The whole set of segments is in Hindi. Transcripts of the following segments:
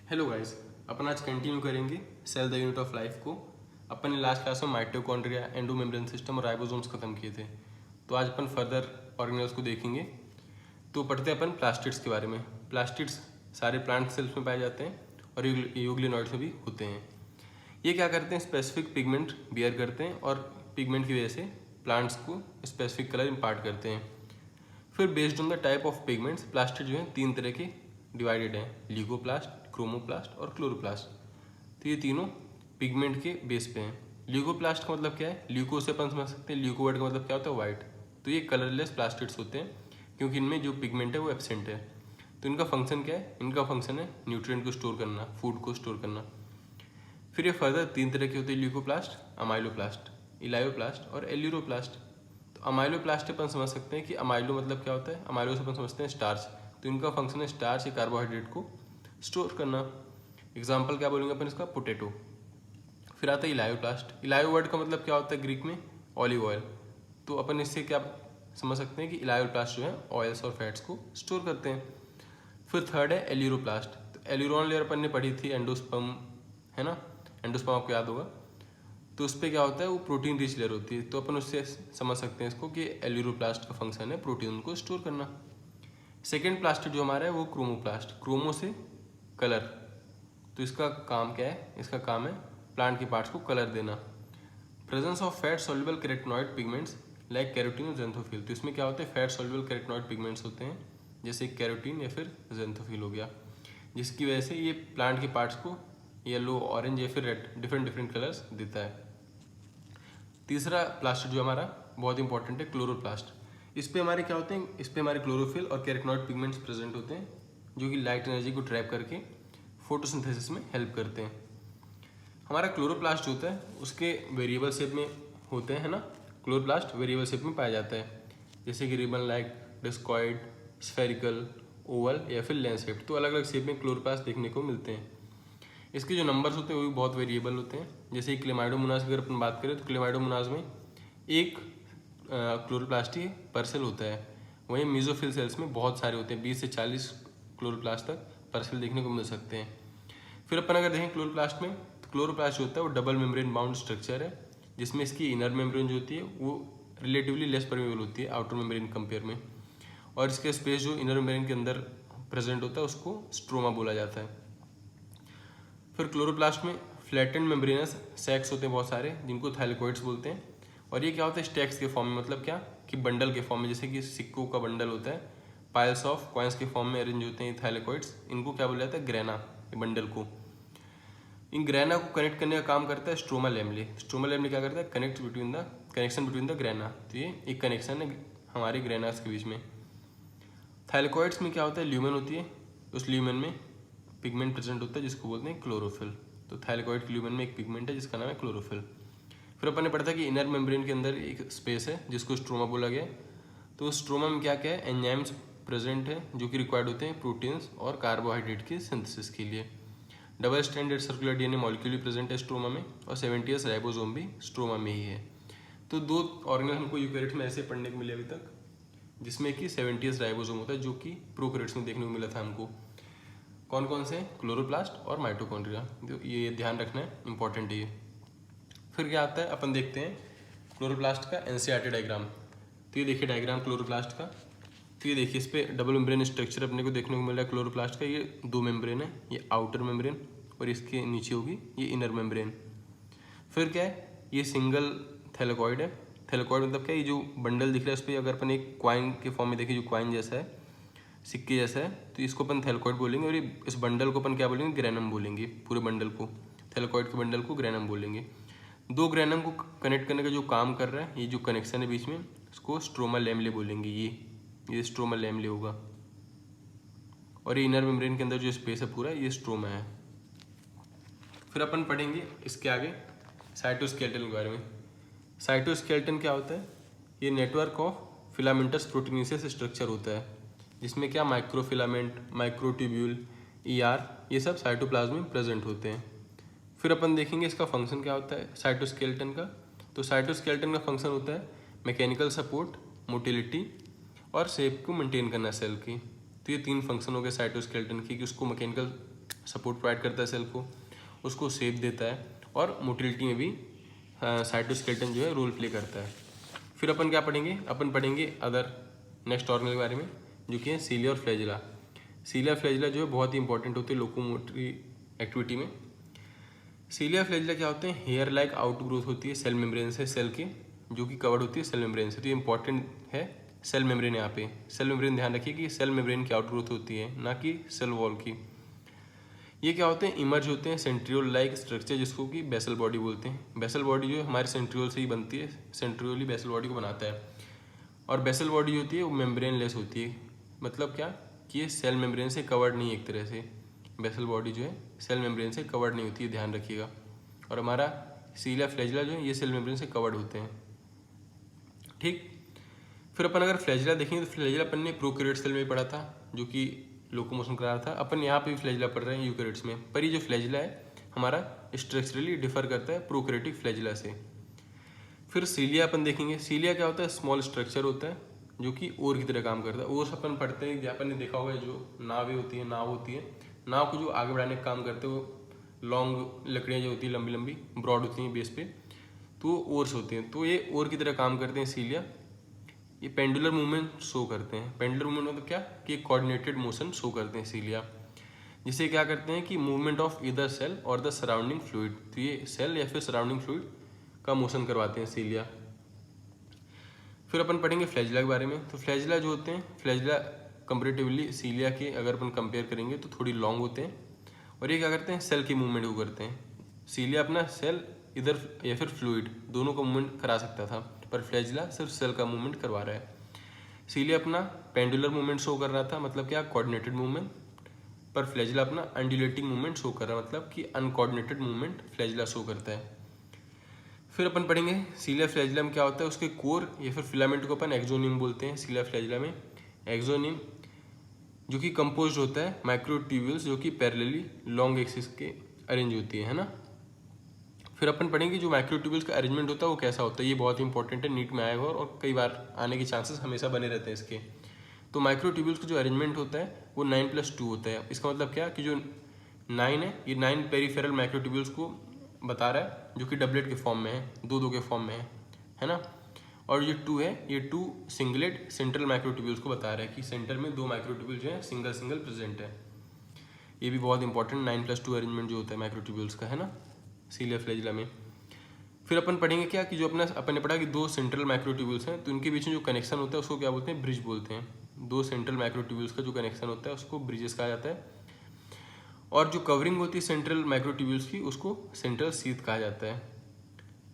हेलो गाइस, अपन आज कंटिन्यू करेंगे cell the unit of life को। अपन ने लास्ट क्लास में माइटोकॉन्ड्रिया, एंडोमेम्ब्रेन सिस्टम और राइबोसोम्स खत्म किए थे। तो आज अपन फर्दर ऑर्गेनेल्स को देखेंगे। तो पढ़ते हैं अपन प्लास्टिड्स के बारे में। प्लास्टिड्स सारे प्लांट सेल्स में पाए जाते हैं और यूग्लिनॉइड्स में भी होते हैं। ये क्या करते हैं, स्पेसिफिक पिगमेंट बियर करते हैं और पिगमेंट की वजह से प्लांट्स को स्पेसिफिक कलर इम्पार्ट करते हैं। फिर based on the type of pigments plastid जो है तीन तरह के डिवाइडेड हैं, ल्यूकोप्लास्ट, क्रोमोप्लास्ट और क्लोरोप्लास्ट। तो ये तीनों पिगमेंट के बेस पे हैं। ल्यूकोप्लास्ट का मतलब क्या है, ल्यूको से अपन समझ सकते हैं, ल्यूको वर्ड का मतलब क्या होता है, वाइट। तो ये कलरलेस प्लास्टिड्स होते हैं क्योंकि इनमें जो पिगमेंट है वो एब्सेंट है। तो इनका फंक्शन क्या है, इनका फंक्शन है न्यूट्रिएंट को स्टोर करना, फूड को स्टोर करना। फिर ये फर्दर तीन तरह के होते हैं, ल्यूकोप्लास्ट, अमाइलोप्लास्ट, इलायोप्लास्ट और एल्यूरोप्लास्ट। तो अमाइलोप्लास्ट अपन समझ सकते हैं कि अमाइलो मतलब क्या होता है, अमाइलो से अपन समझते हैं स्टार्च। तो इनका फंक्शन है स्टार्च या कार्बोहाइड्रेट को स्टोर करना। एग्जाम्पल क्या बोलेंगे अपन इसका, पोटैटो। फिर आता है इलायोप्लास्ट। इलायो वर्ड का मतलब क्या होता है ग्रीक में, ऑलिव ऑयल। तो अपन इससे क्या समझ सकते हैं कि इलायोप्लास्ट जो है ऑयल्स और फैट्स को स्टोर करते हैं। फिर थर्ड है एल्यूरोप्लास्ट। तो एल्यूरोन लेयर अपन ने पढ़ी थी, एंडोस्पर्म है ना, एंडोस्पर्म आपको याद होगा। तो उस पर क्या होता है, वो प्रोटीन रिच लेयर होती है। तो अपन उससे समझ सकते हैं इसको कि एल्यूरोप्लास्ट का फंक्शन है प्रोटीन को स्टोर करना। सेकेंड प्लास्टिड जो हमारा है वो क्रोमोप्लास्ट, क्रोमो से कलर। तो इसका काम क्या है, इसका काम है प्लांट के पार्ट्स को कलर देना। Presence of fat soluble carotenoid pigments like carotene और जेंथोफिल। तो इसमें क्या होता है, फैट सॉल्युबल कैरोटीनॉइड पिगमेंट्स होते हैं जैसे कैरोटीन या फिर जेंथोफिल हो गया, जिसकी वजह से ये प्लांट के पार्ट्स को येलो, ऑरेंज या फिर रेड डिफरेंट कलर्स देता है। तीसरा प्लास्टिड जो हमारा बहुत इंपॉर्टेंट है, क्लोरोप्लास्ट। इस पे हमारे क्या होते हैं, इस पे हमारे क्लोरोफिल और कैरोटीनॉइड पिगमेंट्स प्रेजेंट होते हैं जो कि लाइट एनर्जी को ट्रैप करके फोटोसिंथेसिस में हेल्प करते हैं। हमारा क्लोरोप्लास्ट जो होता है उसके वेरिएबल शेप में होते हैं, है ना। क्लोरोप्लास्ट वेरिएबल शेप में पाया जाता है, जैसे कि ribbon like, discoid, spherical, Oval या फिर लेंस शेप। तो अलग अलग शेप में क्लोरोप्लास्ट देखने को मिलते हैं। इसके जो नंबर्स होते हैं वो भी बहुत वेरिएबल होते हैं। जैसे क्लेमाइडोमोनास की अगर अपन बात करें तो क्लेमाइडोमोनास में एक क्लोरोप्लास्ट ही पर सेल होता है। वहीं मीजोफिल सेल्स में बहुत सारे होते हैं, 20 से 40 क्लोरोप्लास्ट तक पर सेल देखने को मिल सकते हैं। फिर अपन अगर देखें क्लोरोप्लास्ट में, तो क्लोरोप्लास्ट जो होता है वो डबल मेम्ब्रेन बाउंड स्ट्रक्चर है, जिसमें इसकी इनर मेम्ब्रेन जो होती है वो रिलेटिवली लेस परमेबल होती है आउटर मेम्ब्रेन कंपेयर में। और इसके स्पेस जो इनर मेम्ब्रेन के अंदर प्रेजेंट होता है उसको स्ट्रोमा बोला जाता है। फिर क्लोरोप्लास्ट में फ्लैटेंड मेम्ब्रेनस सैक्स होते हैं बहुत सारे, जिनको थैलेकोइड्स बोलते हैं। और ये क्या होता है, स्टैक्स के फॉर्म में, मतलब क्या कि बंडल के फॉर्म में, जैसे कि सिक्कों का बंडल होता है, पाइल्स ऑफ कॉइन्स के फॉर्म में अरेंज होते हैं थैलेकोइड्स। इनको क्या बोला जाता है, ग्रेना, ये बंडल को। इन ग्रेना को कनेक्ट करने का काम करता है स्ट्रोमा लैमेले। स्ट्रोमा लैमेले क्या करता है, कनेक्शन बिटवीन द ग्रेना। तो ये एक कनेक्शन है हमारे ग्रेनास के बीच में। थैलेकोइड्स में क्या होता है, ल्यूमेन होती है, उस ल्यूमेन में पिगमेंट प्रेजेंट होता है जिसको बोलते हैं क्लोरोफिल। तो थाइलेकोइड के ल्यूमेन में एक पिगमेंट है जिसका नाम है क्लोरोफिल। फिर अपन ने पढ़ा था कि इनर मेम्ब्रेन के अंदर एक स्पेस है जिसको स्ट्रोमा बोला गया। तो स्ट्रोमा में क्या क्या है, एंजाइम्स प्रेजेंट है जो कि रिक्वायर्ड होते हैं प्रोटीन्स और कार्बोहाइड्रेट के सिंथेसिस के लिए। Double standard circular DNA molecule भी प्रेजेंट है स्ट्रोमा में, और 70s राइबोसोम भी स्ट्रोमा में ही है। तो दो ऑर्गेनल हमको यूकैरियोट्स में ऐसे पढ़ने को मिले अभी तक, जिसमें कि 70s राइबोसोम होता है, जो कि प्रोकैरियोट्स में देखने को मिला था हमको। कौन कौन से, क्लोरोप्लास्ट और माइटोकॉन्ड्रिया। तो ये ध्यान रखना है, इंपॉर्टेंट है ये। फिर क्या आता है, अपन देखते हैं क्लोरोप्लास्ट का एनसीईआरटी डायग्राम। तो ये देखिए डायग्राम क्लोरोप्लास्ट का। तो ये देखिए इस पर डबल मेम्ब्रेन स्ट्रक्चर अपने को देखने को मिल रहा है क्लोरोप्लास्ट का। ये दो मेम्ब्रेन है, ये आउटर मेम्ब्रेन और इसके नीचे होगी ये इनर मेम्ब्रेन। फिर क्या है, ये सिंगल थैलेकॉइड है। थैलेकॉइड मतलब क्या है, ये जो बंडल दिख रहा है उस पर अगर अपन एक क्वाइन के फॉर्म में देखें, जो क्वाइन जैसा है, सिक्के जैसा है, तो इसको अपन थैलेकॉइड बोलेंगे। और ये इस बंडल को अपन क्या बोलेंगे, ग्रेनम बोलेंगे। पूरे बंडल को, थैलेकॉइड के बंडल को ग्रेनम बोलेंगे। दो ग्रेनम को कनेक्ट करने का जो काम कर रहा है, ये जो कनेक्शन है बीच में, इसको स्ट्रोमा लैमेले बोलेंगे। ये स्ट्रोमा लैमेले होगा। और ये इनर मेम्ब्रेन के अंदर जो स्पेस है पूरा, ये स्ट्रोमा है। फिर अपन पढ़ेंगे इसके आगे साइटोस्केलेटन के बारे में। साइटोस्केलेटन क्या होता है, ये network of filamentous proteinaceous structure होता है, जिसमें क्या माइक्रोफिलामेंट, माइक्रोट्यूब्यूल, ईआर, ये सब साइटोप्लाज्म में प्रेजेंट होते हैं। फिर अपन देखेंगे इसका फंक्शन क्या होता है साइटोस्केलेटन का। तो साइटोस्केलेटन का फंक्शन होता है मैकेनिकल सपोर्ट, मोटिलिटी और शेप को मेंटेन करना सेल की। तो ये तीन फंक्शन हो गए साइटोस्केलेटन की, कि उसको मैकेनिकल सपोर्ट प्रोवाइड करता है सेल को, उसको शेप देता है और मोटिलिटी में भी साइटोस्केलेटन जो है रोल प्ले करता है। फिर अपन क्या पढ़ेंगे, अपन पढ़ेंगे अदर नेक्स्ट ऑर्गेनल के बारे में, जो कि है सीलिया और फ्लैजिला। सीलिया फ्लैजिला जो है बहुत ही इंपॉर्टेंट होते हैं लोकोमोटरी एक्टिविटी में। सीलिया फ्लैजिला क्या होते हैं, हेयर लाइक आउट ग्रोथ होती है सेल मेम्ब्रेन से, सेल के जो कि कवर्ड होती है सेल मेम्ब्रेन से। तो ये इंपॉर्टेंट है सेल मेम्ब्रेन, यहाँ पे सेल मेम्ब्रेन ध्यान रखिए कि सेल मेम्ब्रेन की आउट ग्रोथ होती है, ना कि सेल वॉल की। ये क्या होते हैं, इमर्ज होते हैं सेंट्रियोल लाइक स्ट्रक्चर, जिसको कि बेसल बॉडी बोलते हैं। बेसल बॉडी जो है हमारे सेंट्रियोल से ही बनती है, सेंट्रियोल ही बेसल बॉडी को बनाता है। और बेसल बॉडी होती है वो मेम्ब्रेन लेस होती है, मतलब क्या कि ये सेल मेम्ब्रेन से कवर्ड नहीं है एक तरह से। बेसल बॉडी जो है सेल मेम्ब्रेन से कवर्ड नहीं होती है, ध्यान रखिएगा। और हमारा सीलिया फ्लैजिला जो है ये सेल मेम्ब्रेन से कवर्ड होते हैं, ठीक। फिर अपन अगर फ्लैजिला देखेंगे तो फ्लैजिला अपन ने प्रोकैरियोट सेल में पढ़ा था, जो कि लोकोमोशन करा रहा था। अपन यहाँ पे भी फ्लैजिला पढ़ रहे हैं यूकैरियोट्स में, पर ये जो फ्लैजिला है हमारा स्ट्रक्चरली डिफर करता है प्रोकैरियोटिक फ्लैजिला से। फिर सीलिया अपन देखेंगे। सीलिया क्या होता है, स्मॉल स्ट्रक्चर होता है जो कि ओर की तरह काम करता है। ओर अपन पढ़ते हैं, जहाँ अपन ने देखा होगा जो नावें होती है, नाव होती है, नाव को जो आगे बढ़ाने का काम करते हैं वो लॉन्ग लकड़ियाँ जो होती है लंबी लंबी ब्रॉड होती हैं बेस पे, तो वो ओर्स होते हैं। तो ये ओर की तरह काम करते हैं सीलिया। ये पेंडुलर मूवमेंट शो करते हैं। पेंडुलर मूवमेंट मतलब क्या कि कोऑर्डिनेटेड मोशन शो करते हैं सीलिया, जिसे क्या करते हैं कि मूवमेंट ऑफ ईदर सेल और द सराउंडिंग फ्लूइड। तो ये सेल या फिर सराउंडिंग फ्लूइड का मोशन करवाते हैं सीलिया। फिर अपन पढ़ेंगे फ्लैजिला के बारे में। तो फ्लैजिला जो होते हैं, फ्लैजिला कंपेरेटिवली सीलिया के अगर अपन कंपेयर करेंगे तो थोड़ी लॉन्ग होते हैं, और ये क्या करते हैं, सेल की मूवमेंट को करते हैं। सीलिया अपना सेल इधर या फिर फ्लूइड दोनों का मूवमेंट करा सकता था, पर फ्लैजिला सिर्फ सेल का मूवमेंट करवा रहा है। सीलिया अपना पेंडुलर मूवमेंट शो कर रहा था, मतलब क्या कोऑर्डिनेटेड मूवमेंट, पर फ्लैजिला अपना अंडुलेटिंग मूवमेंट शो कर रहा है, मतलब कि अनकोऑर्डिनेटेड मूवमेंट फ्लैजिला शो करता है। फिर अपन पढ़ेंगे सीलिया फ्लैजिला में क्या होता है, उसके कोर या फिर फिलामेंट को अपन एक्सोनिम बोलते हैं। सीलिया फ्लैजिला में एक्सोनिम जो कि कंपोज होता है माइक्रोट्यूब्यूल्स, जो कि पैरेलली लॉन्ग एक्सिस के अरेंज होती है ना। फिर अपन पढ़ेंगे जो माइक्रोट्यूब्यूल्स का अरेंजमेंट होता है वो कैसा होता है। ये बहुत इंपॉर्टेंट है, नीट में आएगा और कई बार आने के चांसेस हमेशा बने रहते हैं इसके। तो माइक्रोट्यूब्यूल्स का जो अरेंजमेंट होता है वो 9+2 होता है। इसका मतलब क्या कि जो 9 है, ये 9 पेरीफेरल माइक्रोट्यूब्यूल्स को बता रहा है, जो कि डबलेट के फॉर्म में है, दो के फॉर्म में है ना। और ये 2 है, ये 2 सिंगलेट सेंट्रल माइक्रोट्यूब्यूल्स को बता रहा है कि सेंटर में 2 माइक्रोट्यूब्यूल जो है सिंगल प्रेजेंट है। ये भी बहुत इंपॉर्टेंट 9+2 अरेंजमेंट जो होता है माइक्रोट्यूब्यूल्स का, है ना, सीलिया फ्लैजिला में। फिर अपन पढ़ेंगे क्या कि जो अपन ने पढ़ा कि 2 सेंट्रल माइक्रोट्यूब्यूल्स हैं, तो इनके बीच में जो कनेक्शन होता है उसको क्या बोलते हैं, ब्रिज बोलते हैं। 2 सेंट्रल माइक्रोट्यूब्यूल्स का जो कनेक्शन होता है उसको ब्रिजेस कहा जाता है। और जो कवरिंग होती है सेंट्रल माइक्रोट्यूब्यूल्स की उसको सेंट्रल सीथ कहा जाता है।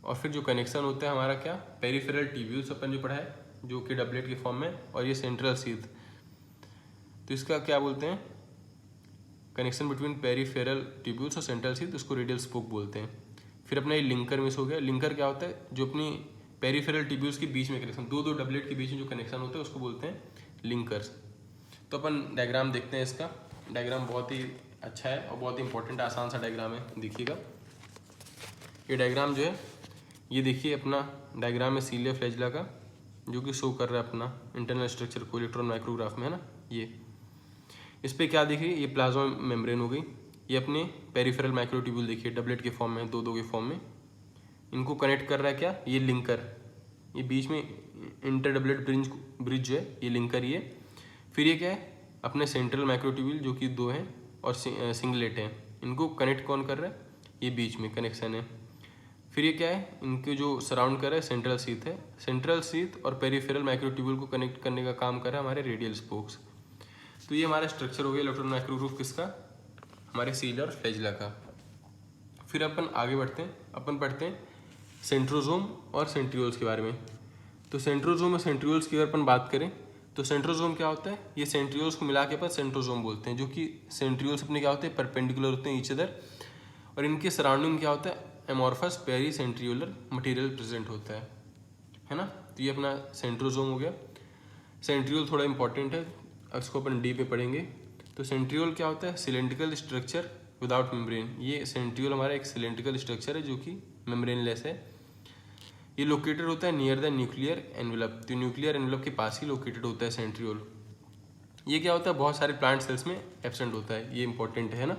और फिर जो कनेक्शन होता है हमारा क्या, पेरीफेरल ट्यूब्यूल्स अपन जो पढ़ा है, जो कि डबलेट के फॉर्म में, और ये सेंट्रल सीथ, तो इसका क्या बोलते हैं, कनेक्शन बिटवीन पेरीफेरल ट्यूब्यूल्स और सेंट्रल सीथ, उसको रेडियल स्पोक बोलते हैं। फिर अपना ये लिंकर मिस हो गया। लिंकर क्या होता है, जो अपनी पेरीफेरल ट्यूब्यूल्स के बीच में कनेक्शन, दो डबलेट के बीच में जो कनेक्शन होता है उसको बोलते हैं लिंकर्स। तो अपन डायग्राम देखते हैं। इसका डायग्राम बहुत ही अच्छा है और बहुत ही इंपॉर्टेंट आसान सा डायग्राम है, देखिएगा। ये डायग्राम जो है, ये देखिए अपना डायग्राम है सीलिया फ्लैजिला का, जो कि शो कर रहा है अपना इंटरनल स्ट्रक्चर को इलेक्ट्रॉन माइक्रोग्राफ में, है ना। ये इस पर क्या देखिए, ये प्लाज्मा मेम्ब्रेन हो गई। ये अपने पेरिफेरल माइक्रोट्यूब्यूल देखिए डबलेट के फॉर्म में, दो के फॉर्म में, इनको कनेक्ट कर रहा है क्या, ये लिंकर। ये बीच में इंटर डबलेट ब्रिज जो है ये लिंकर ही है। फिर ये क्या है, अपने सेंट्रल माइक्रोट्यूब्यूल जो कि 2 हैं और सिंगलेट हैं, इनको कनेक्ट कौन कर रहा है, ये बीच में कनेक्शन है। फिर ये क्या है, इनको जो सराउंड कर रहा है सेंट्रल सीथ है। सेंट्रल सीथ और पेरिफेरल माइक्रोट्यूब्यूल को कनेक्ट करने का काम कर रहा है हमारे रेडियल स्पोक्स। तो ये हमारा स्ट्रक्चर हो गया इलेक्ट्रॉन माइक्रोग्राफ किसका, हमारे सीलिया और फ्लैजिला का। फिर अपन आगे बढ़ते हैं, अपन पढ़ते हैं सेंट्रोजोम और सेंट्रियोल्स के बारे में। तो सेंट्रोजोम और सेंट्रियोल्स की अगर अपन बात करें तो सेंट्रोजोम क्या होता है, ये सेंट्रियोल्स को मिला के अपन सेंट्रोजोम बोलते हैं, जो कि सेंट्रियोल्स अपने क्या होते हैं, परपेंडिकुलर होते हैं ईच अदर, और इनके सराउंडिंग क्या होता है, amorphous peri centriolar material present होता है ना। तो ये अपना सेंट्रोजोम हो गया। सेंट्रियोल थोड़ा इंपॉर्टेंट है, इसको अपन डी पे पढ़ेंगे। तो सेंट्रियोल क्या होता है, सिलेंड्रिकल स्ट्रक्चर विदाउट मेम्ब्रेन। ये सेंट्रियोल हमारा एक सिलेंड्रिकल स्ट्रक्चर है जो कि मेम्ब्रेन लेस है। ये लोकेटेड होता है नियर द न्यूक्लियर एनवेलप, तो न्यूक्लियर एनवेलप के पास ही लोकेटेड होता है सेंट्रियोल। ये क्या होता है, बहुत सारे प्लांट सेल्स में एब्सेंट होता है, ये इंपॉर्टेंट है ना।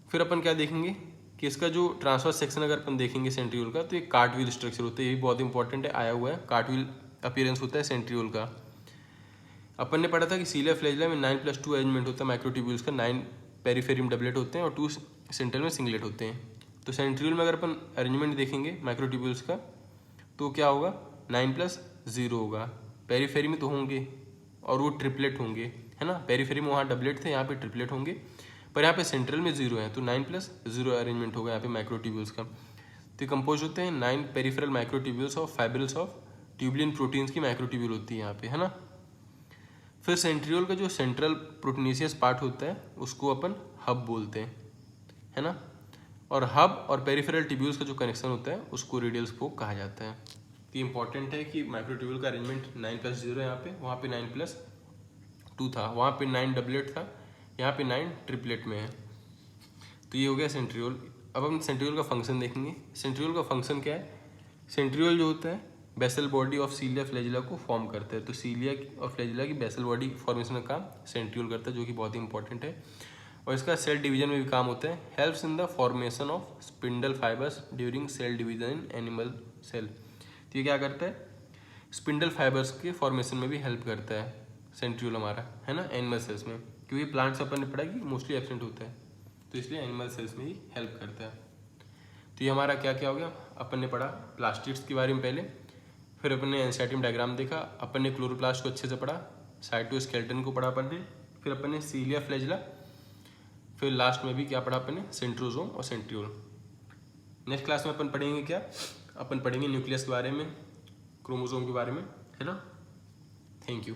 फिर अपन क्या देखेंगे कि इसका जो ट्रांसफर सेक्शन अगर अपन देखेंगे सेंट्रियोल का, तो ये कार्टव्हील स्ट्रक्चर होता है, ये भी बहुत इंपॉर्टेंट है, आया हुआ है, कार्टव्हील अपीयरेंस होता है सेंट्रियोल का। अपन ने पढ़ा था कि सीलिया फ्लैजिला में 9+2 अरेंजमेंट होता है माइक्रोट्यूब्यूल्स का, 9 पेरिफेरियम डबलेट होते हैं और 2 सेंट्रल में सिंगलेट होते हैं। तो सेंट्रियोल में अगर अपन अरेंजमेंट देखेंगे माइक्रोट्यूब्यूल्स का, तो क्या होगा, 9+0 होगा। पेरीफेरी में तो होंगे और वो ट्रिपलेट होंगे, है ना, पेरीफेरी में वहाँ डबलेट थे, यहाँ पे ट्रिपलेट होंगे, पर यहाँ पे सेंट्रल में 0 है, तो 9+0 अरेंजमेंट होगा यहाँ पे माइक्रोट्यूब्यूल्स का। तो कंपोज होते हैं 9 peripheral microtubules of fibrils of tubulin proteins की माइक्रोट्यूब्यूल होती है यहाँ पे, है ना। फिर सेंट्रियोल का जो सेंट्रल प्रोटीनिशियस पार्ट होता है उसको अपन हब बोलते हैं, है ना, और हब और पेरिफेरल ट्यूब्यूल्स का जो कनेक्शन होता है उसको रेडियल स्पोक कहा जाता है। तो इंपॉर्टेंट है कि माइक्रोट्यूब्यूल का अरेंजमेंट 9+0 यहाँ पे, वहाँ पे 9+2 था, वहाँ पे 9 डबलेट था, यहाँ पे 9 ट्रिपलेट में है। तो ये हो गया सेंट्रियोल। अब हम सेंट्रियोल का फंक्शन देखेंगे। सेंट्रियोल का फंक्शन क्या है, सेंट्रियोल जो होता है basal body of cilia flagella को फॉर्म करता है। तो सीलिया और फ्लैजिला की बेसल बॉडी फॉर्मेशन का काम सेंट्रियोल करता है, जो कि बहुत ही इंपॉर्टेंट है, और इसका सेल डिवीजन में भी काम होता है। Helps in the formation of spindle fibres during cell division in animal cell. तो ये क्या करता है, स्पिंडल फाइबर्स के फॉर्मेशन में भी हेल्प करता है सेंट्रियोल हमारा, है ना, एनिमल सेल्स में, क्योंकि प्लांट्स अपन ने पढ़ा कि मोस्टली एब्सेंट होता है, तो इसलिए एनिमल सेल्स में ही हेल्प करता है। तो ये हमारा क्या क्या हो गया, अपन ने पढ़ा प्लास्टिड्स के बारे में पहले, फिर अपन ने एंसाइटियम डायग्राम देखा, अपन ने क्लोरोप्लास्ट को अच्छे से पढ़ा, साइटोस्केलेटन को पढ़ा अपन ने, फिर अपन ने सीलिया फ्लैजिला, फिर लास्ट में भी क्या पढ़ा अपन ने, सेंट्रोजोम और सेंट्रियोल। नेक्स्ट क्लास में अपन पढ़ेंगे क्या, अपन पढ़ेंगे न्यूक्लियस के बारे में, क्रोमोसोम के बारे में, है ना। Thank you.